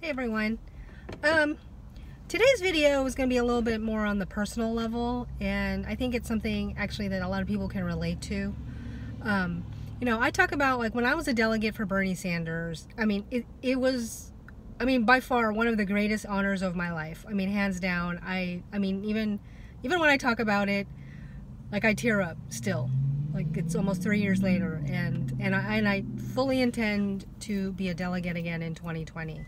Hey everyone. Today's video is going to be a little bit more on the personal level, and I think it's something actually that a lot of people can relate to. I talk about, like, when I was a delegate for Bernie Sanders, it was, by far one of the greatest honors of my life. Hands down. Even when I talk about it, like, I tear up still. Like, it's almost 3 years later, and I fully intend to be a delegate again in 2020.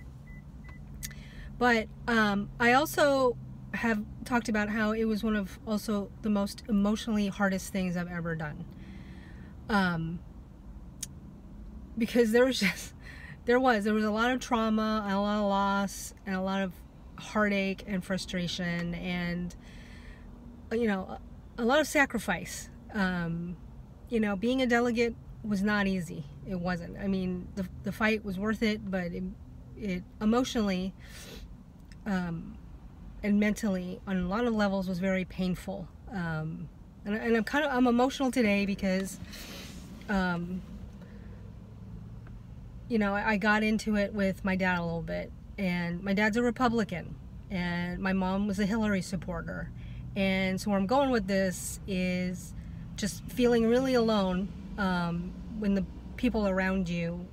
But I also have talked about how it was one of also the most emotionally hardest things I've ever done. Because there was a lot of trauma, and a lot of loss, and a lot of heartache and frustration, and a lot of sacrifice. Being a delegate was not easy. It wasn't. The fight was worth it, but it emotionally and mentally on a lot of levels was very painful. And I'm emotional today because I got into it with my dad a little bit, and my dad's a Republican and my mom was a Hillary supporter, and so where I'm going with this is just feeling really alone when the people around you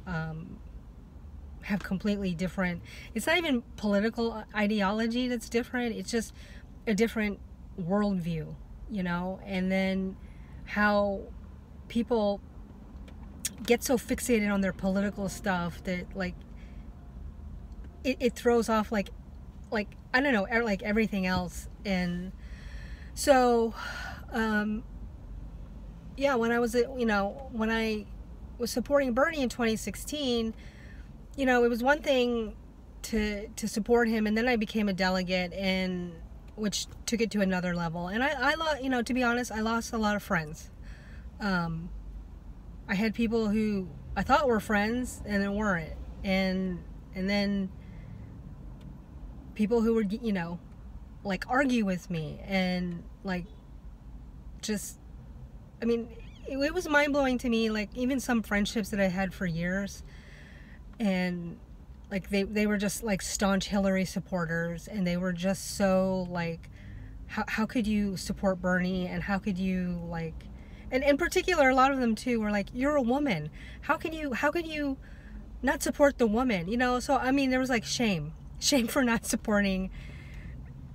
have completely different, it's not even political ideology that's different, it's just a different worldview, and then how people get so fixated on their political stuff that, like, it throws off like I don't know, like everything else. And so when I was supporting Bernie in 2016, it was one thing to support him, and then I became a delegate, and which took it to another level. And I to be honest, I lost a lot of friends. I had people who I thought were friends and then weren't, and then people who would like argue with me, and like just it was mind-blowing to me, like even some friendships that I had for years, and like they were just like staunch Hillary supporters, and they were just so like, how could you support Bernie, and how could you, like, and in particular a lot of them too were like, you're a woman, how could you not support the woman, so there was like shame for not supporting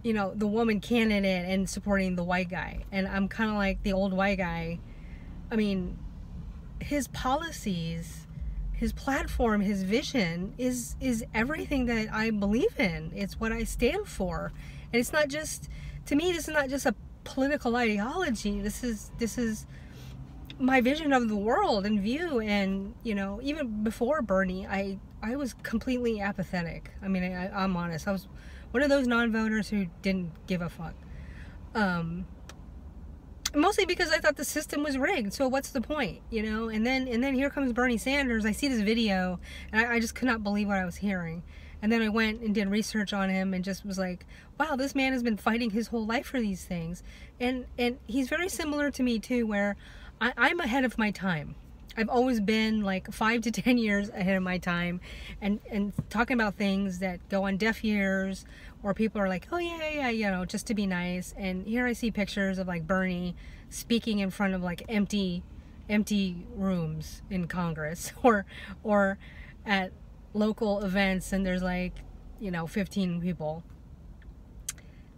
the woman candidate and supporting the white guy. And I'm kind of like the old white guy. His policies, his platform, his vision is everything that I believe in. It's what I stand for. And it's not just, to me, this is not just a political ideology. This is my vision of the world and view. And, even before Bernie, I was completely apathetic. I'm honest. I was one of those non-voters who didn't give a fuck. Mostly because I thought the system was rigged, so what's the point, And then here comes Bernie Sanders. I see this video, and I just could not believe what I was hearing. And then I went and did research on him, and just was like, wow, this man has been fighting his whole life for these things. And he's very similar to me too, where I'm ahead of my time. I've always been like 5 to 10 years ahead of my time, and talking about things that go on deaf ears, or people are like, oh yeah, just to be nice. And here I see pictures of like Bernie speaking in front of like empty rooms in Congress, or at local events, and there's like 15 people.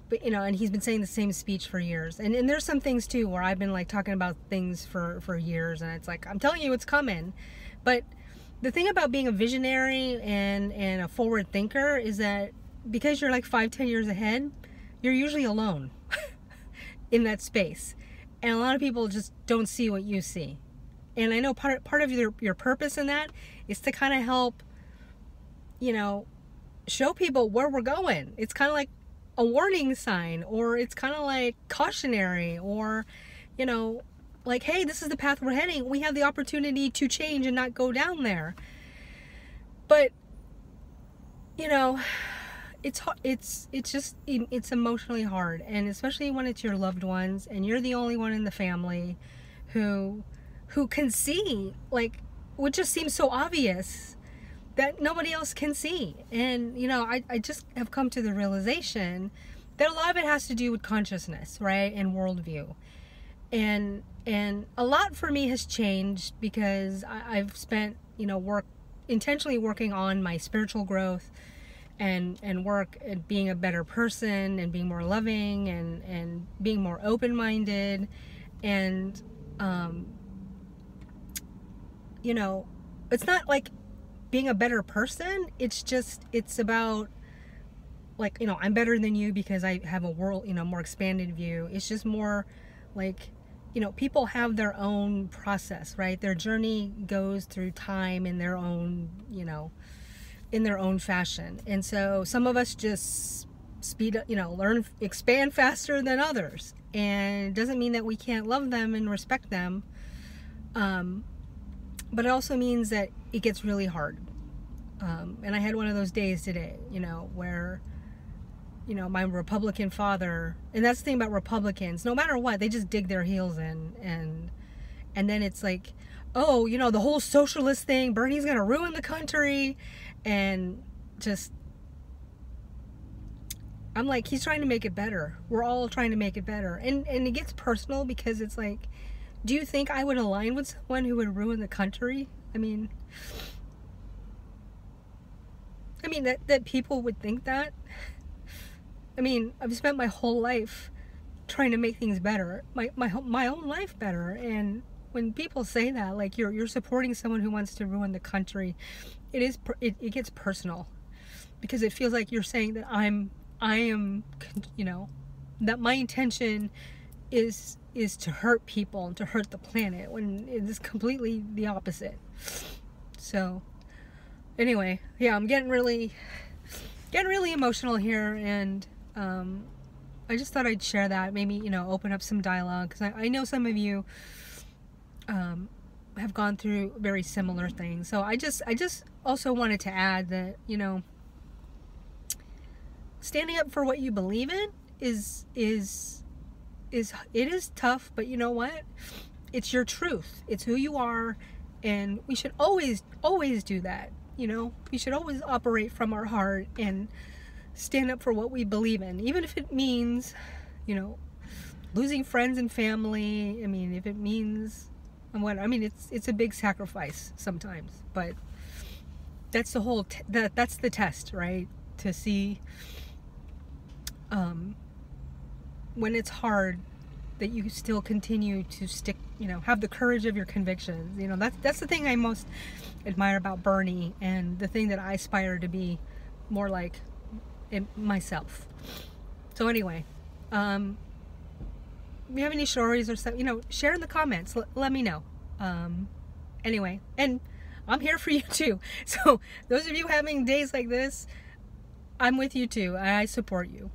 But and he's been saying the same speech for years, and there's some things too where I've been like talking about things for years, and it's like, I'm telling you, it's coming. But the thing about being a visionary and a forward thinker is that because you're like 5-10 years ahead, you're usually alone in that space, and a lot of people just don't see what you see. And I know part of your purpose in that is to kind of help show people where we're going. It's kind of like a warning sign, or it's kind of like cautionary, or like, hey, this is the path we're heading, we have the opportunity to change and not go down there. But it's emotionally hard, and especially when it's your loved ones and you're the only one in the family who can see, like, what just seems so obvious, that nobody else can see. And, you know, I just have come to the realization that a lot of it has to do with consciousness, right? And worldview. And a lot for me has changed because I've spent, you know, intentionally working on my spiritual growth and work at being a better person and being more loving and being more open-minded. And, you know, it's not like being a better person. It's about, like, you know, I'm better than you because I have a world, you know, more expanded view. It's just more like, you know, people have their own process, right? Their journey goes through time in their own, you know, in their own fashion. And so some of us just speed up, you know, expand faster than others. And it doesn't mean that we can't love them and respect them. But it also means that it gets really hard. And I had one of those days today, you know, where, you know, my Republican father, and that's the thing about Republicans, no matter what, they just dig their heels in, and then it's like, oh, you know, the whole socialist thing, Bernie's gonna ruin the country, and just, I'm like, he's trying to make it better. We're all trying to make it better. And it gets personal because it's like, do you think I would align with someone who would ruin the country? I mean that people would think that. I mean, I've spent my whole life trying to make things better, my own life better. And when people say that, like, you're supporting someone who wants to ruin the country, it gets personal, because it feels like you're saying that I am, you know, that my intention is to hurt people and to hurt the planet, when it is completely the opposite. So anyway, yeah, I'm getting really emotional here, and I just thought I'd share that, maybe, you know, open up some dialogue, because I know some of you have gone through very similar things. So I just also wanted to add that, you know, standing up for what you believe in is tough, but you know what? It's your truth. It's who you are, and we should always do that. You know, we should always operate from our heart and stand up for what we believe in, even if it means, you know, losing friends and family. I mean, if it means it's a big sacrifice sometimes, but that's the whole that's the test, right? To see when it's hard, that you still continue to stick, you know, have the courage of your convictions. You know, that's the thing I most admire about Bernie, and the thing that I aspire to be more like in myself. So anyway, if you have any stories or stuff, you know, share in the comments. Let me know. Anyway, and I'm here for you too. So those of you having days like this, I'm with you too. I support you.